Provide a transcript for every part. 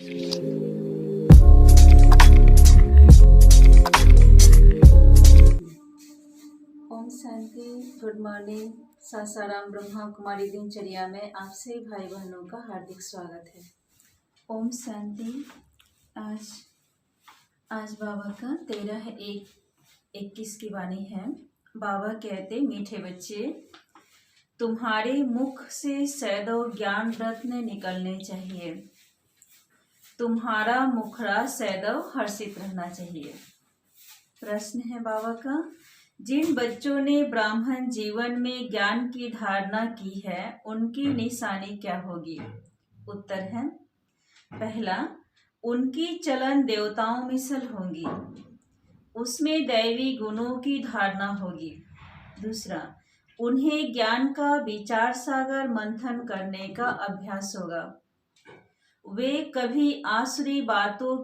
ओम शांति। Good morning. Sasaram Brahma Kumari दिनचर्या में आप सभी भाई बहनों का हार्दिक स्वागत है। ओम शांति। आज बाबा का 13/1/21 की वाणी है। बाबा कहते, मीठे बच्चे, तुम्हारे मुख से सदैव ज्ञान रत्न निकलने चाहिए। तुम्हारा मुखड़ा सदैव हर्षित रहना चाहिए। प्रश्न है बाबा का, जिन बच्चों ने ब्राह्मण जीवन में ज्ञान की धारणा की है उनकी निशानी क्या होगी? उत्तर है, पहला, उनकी चलन देवताओं मिसल होंगी, उसमें दैवी गुणों की धारणा होगी। दूसरा, उन्हें ज्ञान का विचार सागर मंथन करने का अभ्यास होगा। वे कभी आसुरी बातों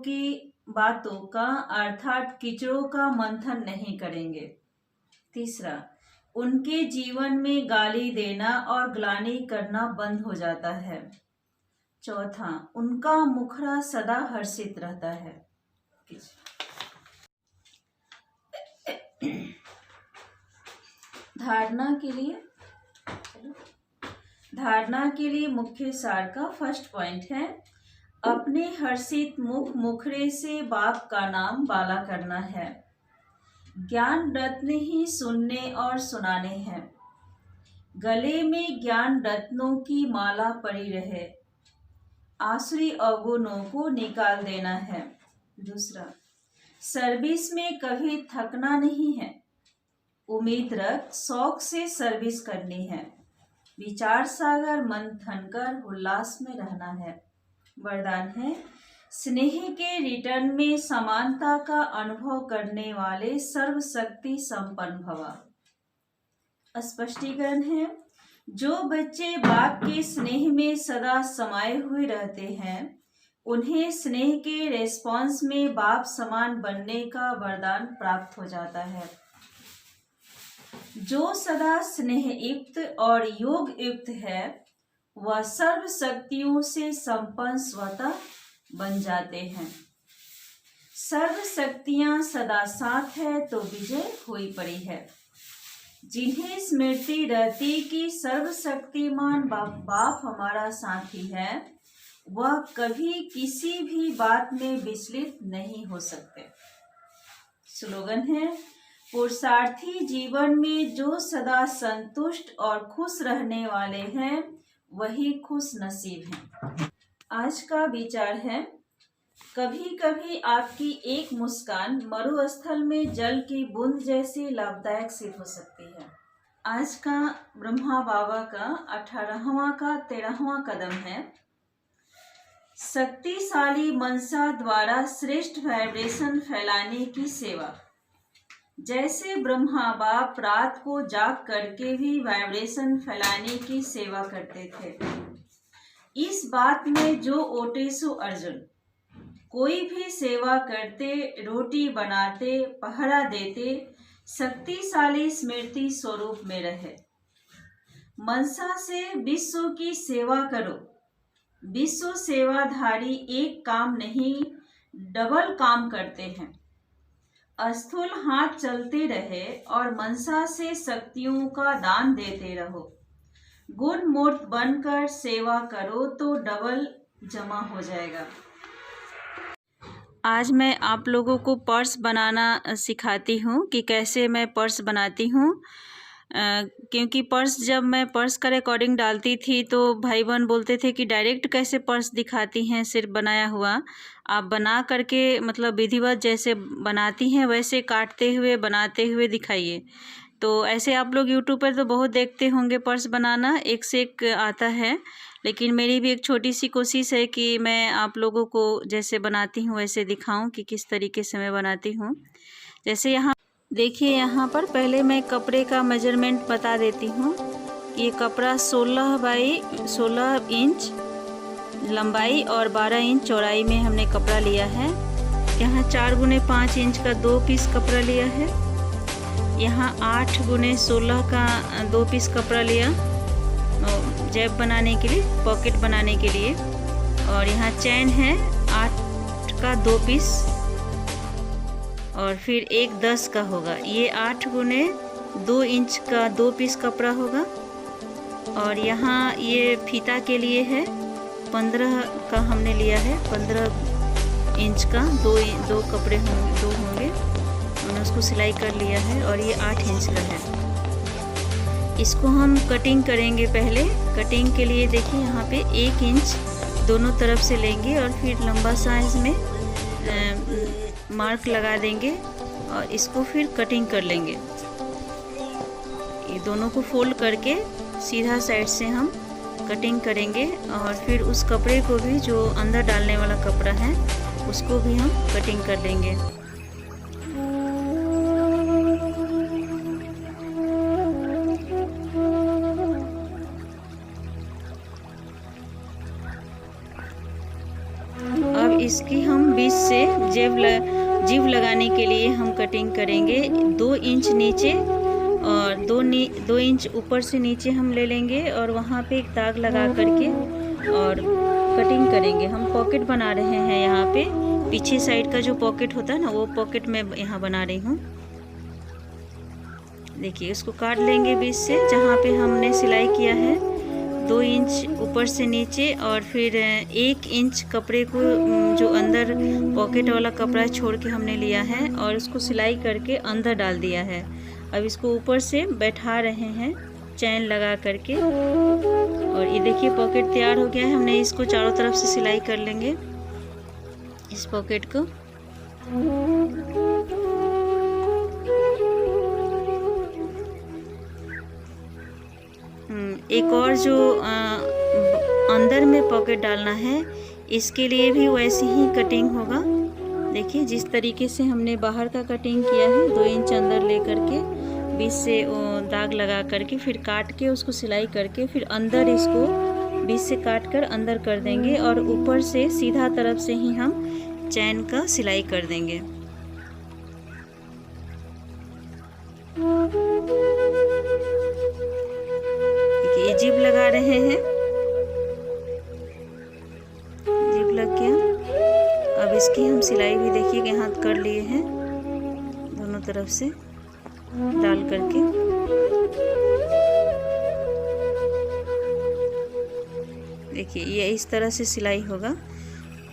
का अर्थात कीचड़ों का मंथन नहीं करेंगे। तीसरा, उनके जीवन में गाली देना और ग्लानि करना बंद हो जाता है। चौथा, उनका मुखड़ा सदा हर्षित रहता है। धारणा के लिए मुख्य सार का फर्स्ट पॉइंट है, अपने हर्षित मुखड़े से बाप का नाम बाला करना है। ज्ञान रत्न ही सुनने और सुनाने हैं। गले में ज्ञान रत्नों की माला पड़ी रहे। आसुरी अवगुणों को निकाल देना है। दूसरा, सर्विस में कभी थकना नहीं है। उम्मीद रख शौक से सर्विस करनी है। विचार सागर मंथन कर उल्लास में रहना है। वरदान है, स्नेह के रिटर्न में समानता का अनुभव करने वाले सर्वशक्ति संपन्न भवा। स्पष्टीकरण है, जो बच्चे बाप के स्नेह में सदा समाये हुए रहते हैं उन्हें स्नेह के रेस्पॉन्स में बाप समान बनने का वरदान प्राप्त हो जाता है। जो सदा स्नेह युक्त और योग युक्त है वह सर्व शक्तियों से संपन्न स्वतः बन जाते हैं। सर्व शक्तियां सदा साथ है तो विजय हुई पड़ी है। जिन्हें स्मृति रहती कि सर्वशक्तिमान बाप हमारा साथी है, वह कभी किसी भी बात में विचलित नहीं हो सकते। स्लोगन है, पुरुषार्थी जीवन में जो सदा संतुष्ट और खुश रहने वाले हैं वही खुश नसीब हैं। आज का विचार है, कभी कभी आपकी एक मुस्कान मरुस्थल में जल की बूंद जैसी लाभदायक सिद्ध हो सकती है। आज का ब्रह्मा बाबा का 18वां का 13वां कदम है, शक्तिशाली मनसा द्वारा श्रेष्ठ वाइब्रेशन फैलाने की सेवा। जैसे ब्रह्मा बाप रात को जाग करके भी वाइब्रेशन फैलाने की सेवा करते थे। इस बात में जो ओटेसु अर्जुन कोई भी सेवा करते, रोटी बनाते, पहरा देते, शक्तिशाली स्मृति स्वरूप में रहे। मनसा से विश्व की सेवा करो। विश्व सेवाधारी एक काम नहीं डबल काम करते हैं। स्थूल हाथ चलते रहे और मनसा से शक्तियों का दान देते रहो। गुण मूर्त बनकर सेवा करो तो डबल जमा हो जाएगा। आज मैं आप लोगों को पर्स बनाना सिखाती हूँ कि कैसे मैं पर्स बनाती हूँ। क्योंकि जब मैं पर्स का रिकॉर्डिंग डालती थी तो भाई बहन बोलते थे कि डायरेक्ट कैसे पर्स दिखाती हैं, सिर्फ बनाया हुआ। आप बना करके मतलब विधिवत जैसे बनाती हैं वैसे काटते हुए बनाते हुए दिखाइए। तो ऐसे आप लोग यूट्यूब पर तो बहुत देखते होंगे पर्स बनाना, एक से एक आता है। लेकिन मेरी भी एक छोटी सी कोशिश है कि मैं आप लोगों को जैसे बनाती हूँ वैसे दिखाऊं कि किस तरीके से मैं बनाती हूँ। जैसे यहाँ देखिए, यहाँ पर पहले मैं कपड़े का मेजरमेंट बता देती हूँ। ये कपड़ा 16 बाई 16 इंच लंबाई और 12 इंच चौड़ाई में हमने कपड़ा लिया है। यहाँ 4 गुने 5 इंच का 2 पीस कपड़ा लिया है। यहाँ 8 गुने 16 का 2 पीस कपड़ा लिया जेब बनाने के लिए, पॉकेट बनाने के लिए। और यहाँ चैन है का 2 पीस और फिर एक 10 का होगा। ये 8 गुने 2 इंच का 2 पीस कपड़ा होगा। और यहाँ ये फीता के लिए है 15 का हमने लिया है, 15 इंच का दो कपड़े होंगे, हमने उसको सिलाई कर लिया है। और ये 8 इंच का है। इसको हम कटिंग करेंगे। पहले कटिंग के लिए देखिए यहाँ पे 1 इंच दोनों तरफ से लेंगे और फिर लंबा साइज में मार्क लगा देंगे और इसको फिर कटिंग कर लेंगे। ये दोनों को फोल्ड करके सीधा साइड से हम कटिंग करेंगे और फिर उस कपड़े को भी, जो अंदर डालने वाला कपड़ा है, उसको भी हम कटिंग कर लेंगे। अब इसकी हम बीच से जीव लगाने के लिए हम कटिंग करेंगे। 2 इंच नीचे और 2 इंच ऊपर से नीचे हम ले लेंगे और वहाँ पे एक दाग लगा करके और कटिंग करेंगे। हम पॉकेट बना रहे हैं यहाँ पे। पीछे साइड का जो पॉकेट होता है ना, वो पॉकेट मैं यहाँ बना रही हूँ। देखिए, इसको काट लेंगे बीच से, जहाँ पे हमने सिलाई किया है 2 इंच ऊपर से नीचे और फिर 1 इंच कपड़े को, जो अंदर पॉकेट वाला कपड़ा छोड़ के हमने लिया है और उसको सिलाई करके अंदर डाल दिया है। अब इसको ऊपर से बैठा रहे हैं चैन लगा करके। और ये देखिए पॉकेट तैयार हो गया है। हमने इसको चारों तरफ से सिलाई कर लेंगे, इस पॉकेट को। एक और जो अंदर में पॉकेट डालना है, इसके लिए भी वैसे ही कटिंग होगा। देखिए, जिस तरीके से हमने बाहर का कटिंग किया है, 2 इंच अंदर ले करके बीच से दाग लगा करके फिर काट के उसको सिलाई करके फिर अंदर इसको बीच से काट कर अंदर कर देंगे और ऊपर से सीधा तरफ से ही हम चैन का सिलाई कर देंगे। ये जिप लगा रहे हैं, जिप लग गया। अब इसकी हम सिलाई भी देखिए कि हाथ कर लिए हैं, दोनों तरफ से डाल करके। देखिए, ये इस तरह से सिलाई होगा।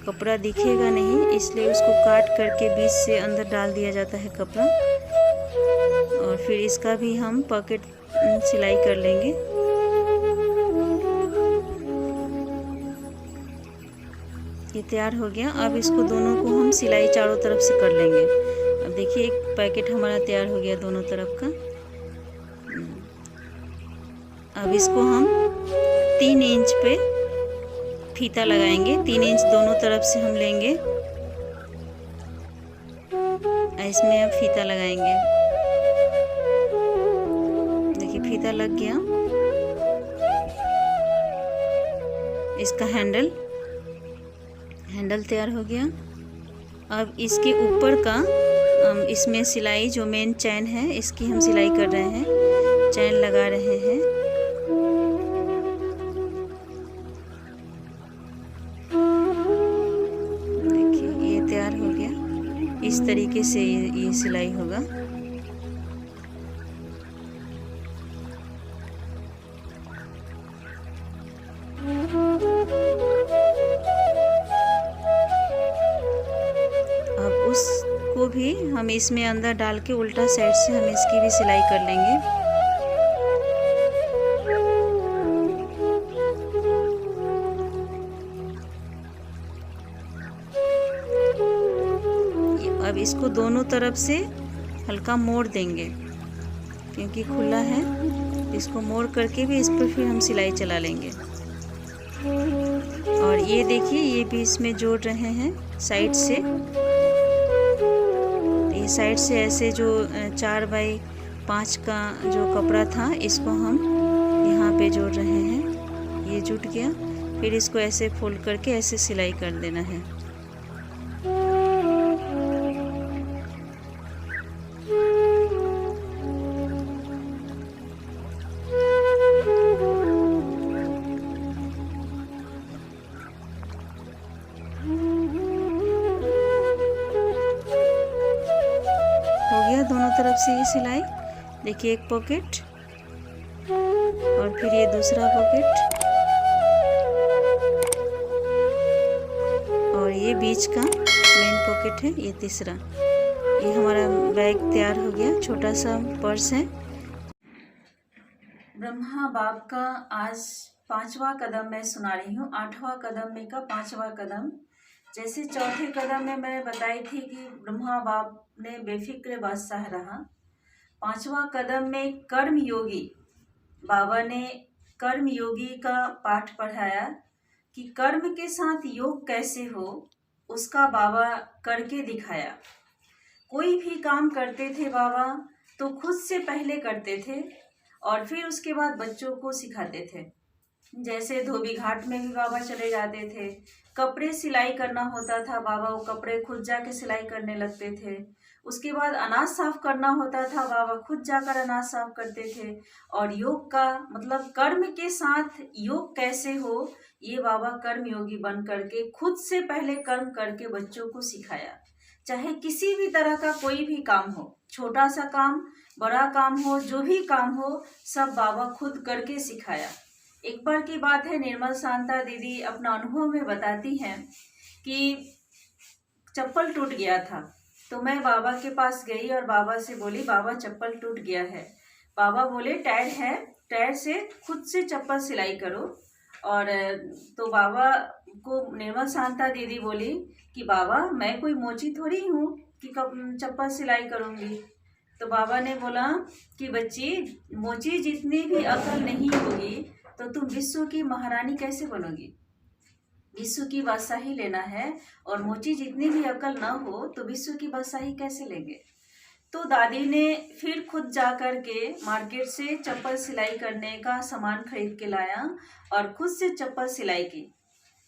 कपड़ा दिखेगा नहीं, इसलिए उसको काट करके बीच से अंदर डाल दिया जाता है कपड़ा। और फिर इसका भी हम पॉकेट सिलाई कर लेंगे। ये तैयार हो गया। अब इसको दोनों को हम सिलाई चारों तरफ से कर लेंगे। अब देखिए, एक पैकेट हमारा तैयार हो गया दोनों तरफ का। अब इसको हम 3 इंच पे फीता लगाएंगे। 3 इंच दोनों तरफ से हम लेंगे, इसमें अब फीता लगाएंगे। देखिए, फीता लग गया। इसका हैंडल तैयार हो गया। अब इसके ऊपर का इसमें सिलाई, जो मेन चैन है, इसकी हम सिलाई कर रहे हैं, चैन लगा रहे हैं। देखिए, ये तैयार हो गया। इस तरीके से ये सिलाई होगा। उसको भी हम इसमें अंदर डाल के उल्टा साइड से हम इसकी भी सिलाई कर लेंगे। अब इसको दोनों तरफ से हल्का मोड़ देंगे, क्योंकि खुला है। इसको मोड़ करके भी इस पर फिर हम सिलाई चला लेंगे। और ये देखिए, ये भी इसमें जोड़ रहे हैं साइड से। ये साइड से ऐसे जो 4 बाई 5 का जो कपड़ा था, इसको हम यहाँ पे जोड़ रहे हैं। ये जुट गया। फिर इसको ऐसे फोल्ड करके ऐसे सिलाई कर देना है। तरफ से ये सिलाई, देखिए एक पॉकेट और फिर ये दूसरा पॉकेट और ये बीच का मेन पॉकेट है, ये तीसरा। ये हमारा बैग तैयार हो गया, छोटा सा पर्स है। ब्रह्मा बाप का आज 5वां कदम मैं सुना रही हूँ। 8वां कदम में का 5वां कदम। जैसे चौथे कदम में मैं बताई थी कि ब्रह्मा बाप ने बेफिक्र बादशाह रहा। 5वां कदम में कर्म योगी बाबा ने कर्म योगी का पाठ पढ़ाया कि कर्म के साथ योग कैसे हो, उसका बाबा करके दिखाया। कोई भी काम करते थे बाबा तो खुद से पहले करते थे और फिर उसके बाद बच्चों को सिखाते थे। जैसे धोबी घाट में भी बाबा चले जाते थे, कपड़े सिलाई करना होता था, बाबा वो कपड़े खुद जाके सिलाई करने लगते थे। उसके बाद अनाज साफ करना होता था, बाबा खुद जाकर अनाज साफ करते थे। और योग का मतलब कर्म के साथ योग कैसे हो, ये बाबा कर्म योगी बन करके खुद से पहले कर्म करके बच्चों को सिखाया। चाहे किसी भी तरह का कोई भी काम हो, छोटा सा काम बड़ा काम हो, जो भी काम हो, सब बाबा खुद करके सिखाया। एक बार की बात है, निर्मल शांता दीदी अपना अनुभव में बताती हैं कि चप्पल टूट गया था, तो मैं बाबा के पास गई और बाबा से बोली, बाबा चप्पल टूट गया है। बाबा बोले टायर है, टायर से खुद से चप्पल सिलाई करो। और तो बाबा को निर्मल शांता दीदी बोली कि बाबा मैं कोई मोची थोड़ी हूँ कि चप्पल सिलाई करूँगी। तो बाबा ने बोला कि बच्ची, मोची जितनी भी अकल नहीं होगी तो तुम विश्व की महारानी कैसे बनोगी। विश्व की बादशाही लेना है और मोची जितनी भी अकल ना हो तो विश्व की बादशाही कैसे लेंगे। तो दादी ने फिर खुद जा कर के मार्केट से चप्पल सिलाई करने का सामान खरीद के लाया और खुद से चप्पल सिलाई की।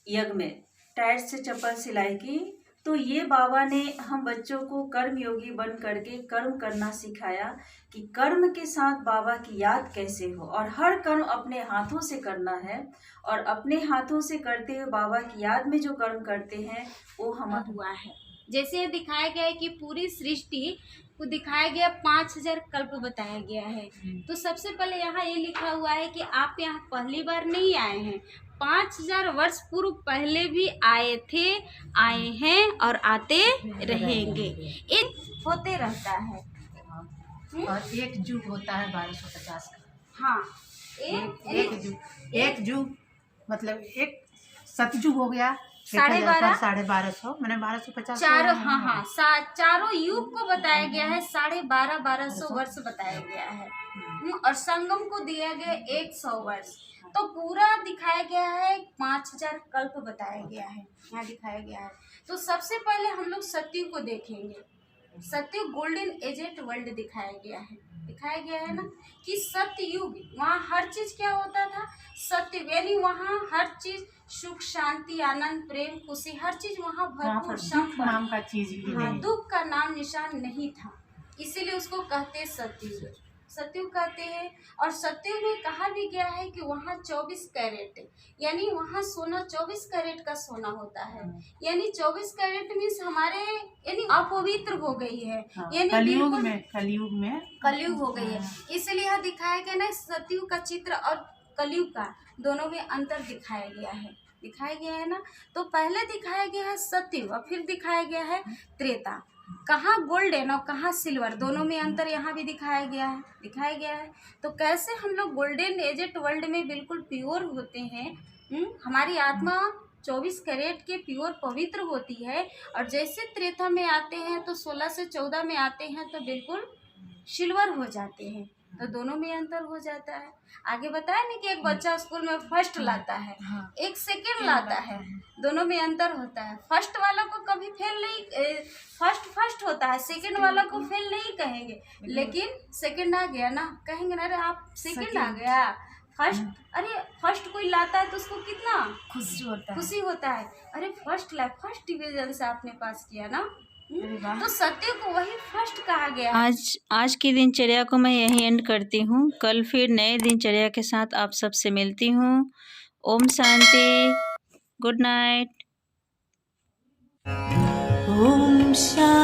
यज्ञ में टायर से चप्पल सिलाई की। तो ये बाबा ने हम बच्चों को कर्म योगी बन करके कर्म करना सिखाया कि कर्म के साथ बाबा की याद कैसे हो, और हर कर्म अपने हाथों से करना है। और अपने हाथों से करते हुए बाबा की याद में जो कर्म करते हैं वो हमारा हुआ है। जैसे दिखाया गया है कि पूरी सृष्टि को दिखाया गया, 5000 कल्प बताया गया है। तो सबसे पहले यहाँ ये लिखा हुआ है कि आप यहाँ पहली बार नहीं आए हैं, 5000 वर्ष पूर्व पहले भी आए थे, आए हैं और आते रहेंगे। एक होते रहता है और एक युग होता है 1250 का। हाँ, एक युग मतलब एक सतयुग हो गया, 1250 1250 मैंने 1250 चारों, हाँ, चारों युग को बताया गया है, 1250 वर्ष बताया गया है। और संगम को दिया गया 100 वर्ष। तो पूरा दिखाया गया है, 5000 कल्प बताया गया है, यहाँ दिखाया गया है। तो सबसे पहले हम लोग सतयुग को देखेंगे। सतयुग गोल्डन एजेंट वर्ल्ड दिखाया गया है ना, कि सतयुग वहाँ हर चीज क्या होता था, सत्य, यानी वहाँ हर चीज सुख शांति आनंद प्रेम खुशी हर चीज वहाँ भरपूर नाम का चीज ही नहीं, दुख का नाम निशान नहीं था, इसीलिए उसको कहते सतयुग, सतयुग कहते हैं। और सतयुग में कहा भी गया है कि वहाँ 24 कैरेट, यानी वहाँ सोना 24 कैरेट का सोना होता है, यानी 24 कैरेट मीन्स हमारे यानी अपवित्र हो गई है, यानी कलयुग हो गई है। इसलिए यह दिखाया गया ना, सतयुग का चित्र और कलयुग का दोनों में अंतर दिखाया गया है ना। तो पहले दिखाया गया है सतयुग और फिर दिखाया गया है त्रेता। कहाँ गोल्डन और कहाँ सिल्वर, दोनों में अंतर यहाँ भी दिखाया गया है। तो कैसे हम लोग गोल्डन एजेंट वर्ल्ड में बिल्कुल प्योर होते हैं, हमारी आत्मा 24 कैरेट के प्योर पवित्र होती है। और जैसे त्रेता में आते हैं तो 16 से 14 में आते हैं तो बिल्कुल सिल्वर हो जाते हैं। तो दोनों में अंतर हो जाता है। आगे बताया नहीं कि एक बच्चा स्कूल में फर्स्ट लाता है, एक सेकंड लाता है, दोनों में अंतर होता है। फर्स्ट वाला को कभी फेल नहीं, फर्स्ट होता है, सेकंड वाला को फेल नहीं कहेंगे, लेकिन सेकंड आ गया ना, कहेंगे ना अरे आप सेकंड आ गया। फर्स्ट, अरे फर्स्ट कोई लाता है तो उसको कितना खुशी होता है, अरे फर्स्ट डिवीजन से आपने पास किया ना। तो सत्य को वही फर्स्ट कहा गया। आज की दिनचर्या को मैं यहीं एंड करती हूँ। कल फिर नए दिनचर्या के साथ आप सबसे मिलती हूँ। ओम शांति, गुड नाइट। ओम शांति।